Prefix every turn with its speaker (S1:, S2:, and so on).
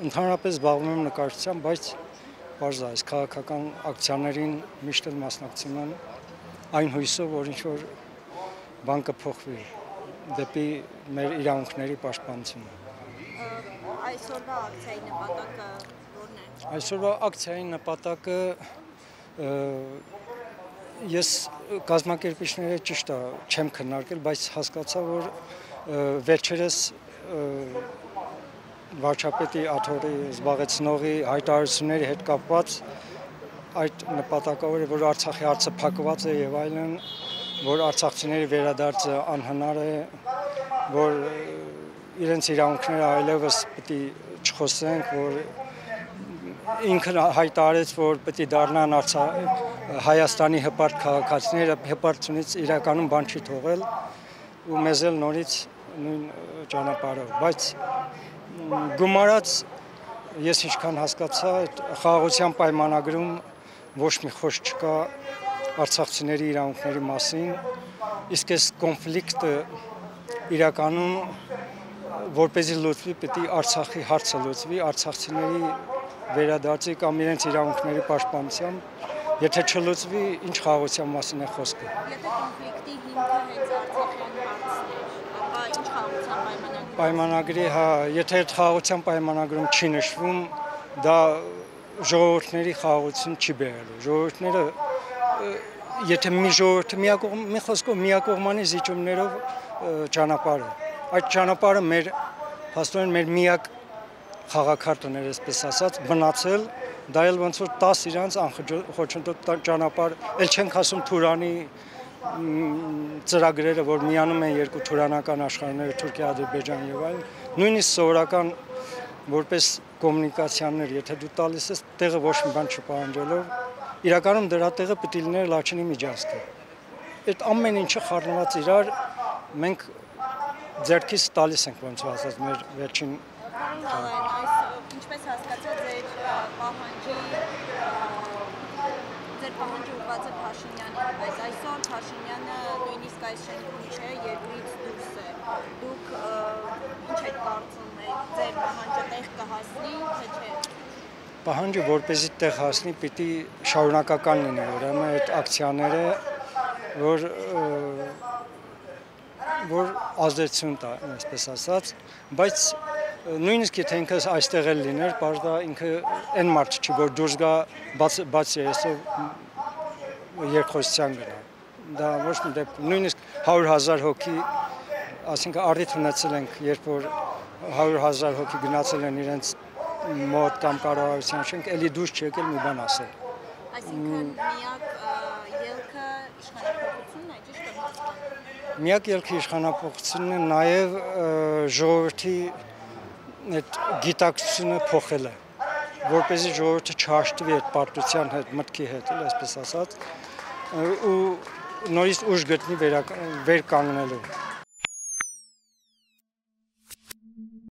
S1: Ընդհանրապես զբաղվում եմ նկարչությամբ, բայց պարզ է, այս քաղաքական ակցիաներին միշտ էլ մասնակցում եմ այն հույսով, որ ինչ-որ բան կփոխվի դեպի մեր իրավունքների պաշտպանությունը։
S2: Այսօրվա ակցիայի նպատակը որն է։
S1: Այսօրվա ակցիայի նպատակը ես կազմակերպիչները ճիշտ է չեմ քննարկել, բայց հասկացա, որ վերջերս վարչապետի աթոռի զբաղեցնողի հայտարարությունների հետ կապված այդ նպատակավոր է, որ Արցախի հարցը փակված է եւ այլն, որ արցախցիների վերադարձը անհնար է, որ իրենց իրավունքները այլևս պետք է չխոսենք, որ ինքն հայտարարեց, որ պետք է դառնան Հայաստանի հպարտ քաղաքացիները, հպարտությունից իրականում բան չի թողել ու մեզ էլ նորից նույն ճանապարհով, բայց գումարած ես ինչքան հասկացա, այդ խաղաղության պայմանագրում ոչ մի խոսք չկա արցախցիների իրավունքների մասին, իսկ այս կոնֆլիկտը իրականում որպեսզի լուծվի, պետք է Արցախի հարցը լուծվի, արցախցիների վերադարձի կամ իրենց իրավունքների պաշտպանությամբ, եթե չլուծվի, ինչ խաղաղության մասին է խոսքը։
S2: Եթե կոնֆլիկտի հիմքը հենց արցախյան հարցն է, ապա ինչ խաղաղության
S1: պայմանագրի, եթե այդ խաղաղության պայմանագրում չի նշվում, դա ժողովուրդների խաղաղություն չի բերելու։ Ժողովուրդները, եթե մի ժողովուրդը մի խոսքով միակողմանի զիջումներով ճանապարհ է, այդ ճանապարհը փաստորեն մեր միակ խաղաքարտն էր, այսպես ասած, մնացել, դա էլ ոնց որ 10 իրանց անխոչնդոտ ճանապարհ, էլ չենք ասում Թուրանի ծրագրերը, որ միանում են երկու թուրանական աշխարհները, Թուրքիա, Ադրբեջան եւ այլն, նույնիսկ սովորական որպես կոմունիկացիաներ, եթե դու տալիս ես տեղը ոչ մի բան չպահանջելով, իրականում դրա տեղը պետք է լիներ Լաչինի միջանցքը։ Այդ ամեն ինչը խառնված իրար, մենք ձեռքից տալիս ենք, ոնց որ ասած, մեր վերջին
S2: ինչպես հասկացա ձեր պահանջը ուղղված է Փաշինյանին, բայց այսօր Փաշինյանը նույնիսկ այս շենքում չէ, երկրից դուրս է։ Դուք ինչ եք կարծում, ձեր պահանջը տեղ կհասնի, թե չէ։
S1: Պահանջը որպեսզի տեղ հասնի, պիտի շարունակական լինի, ուրեմն այդ ակցիաները, որ ազդեցություն տա, այսպես ասած, բայց նույնիսկ եթե ինքը այստեղ էլ լիներ, բարձր ինքը այն մարդ չի, որ դուրս գա բացի այսով երկխոսության գնա։ Դա ոչ մի դեպքում, նույնիսկ 100,000 հոգի, ասինքն առիթ ունեցել ենք, երբ որ 100,000 հոգի գնացել են իրենց մոտ կամ կառավարության շենք, էլի դուրս չեկել մի բան ասել։
S2: Այսինքն միակ ելքը իշխանապողությունն է, ճիշտ եմ հասկանում։
S1: Միակ ելքը իշխանապողությունն է, նաև ժողովրդի այդ գիտակցությունը փոխելը, որպեսզի ժողովուրդը չհաշտվի այդ պարտության հետ, մտքի հետ, այսպես ասած, ու նորից ուժ գտնի վեր կանգնելու։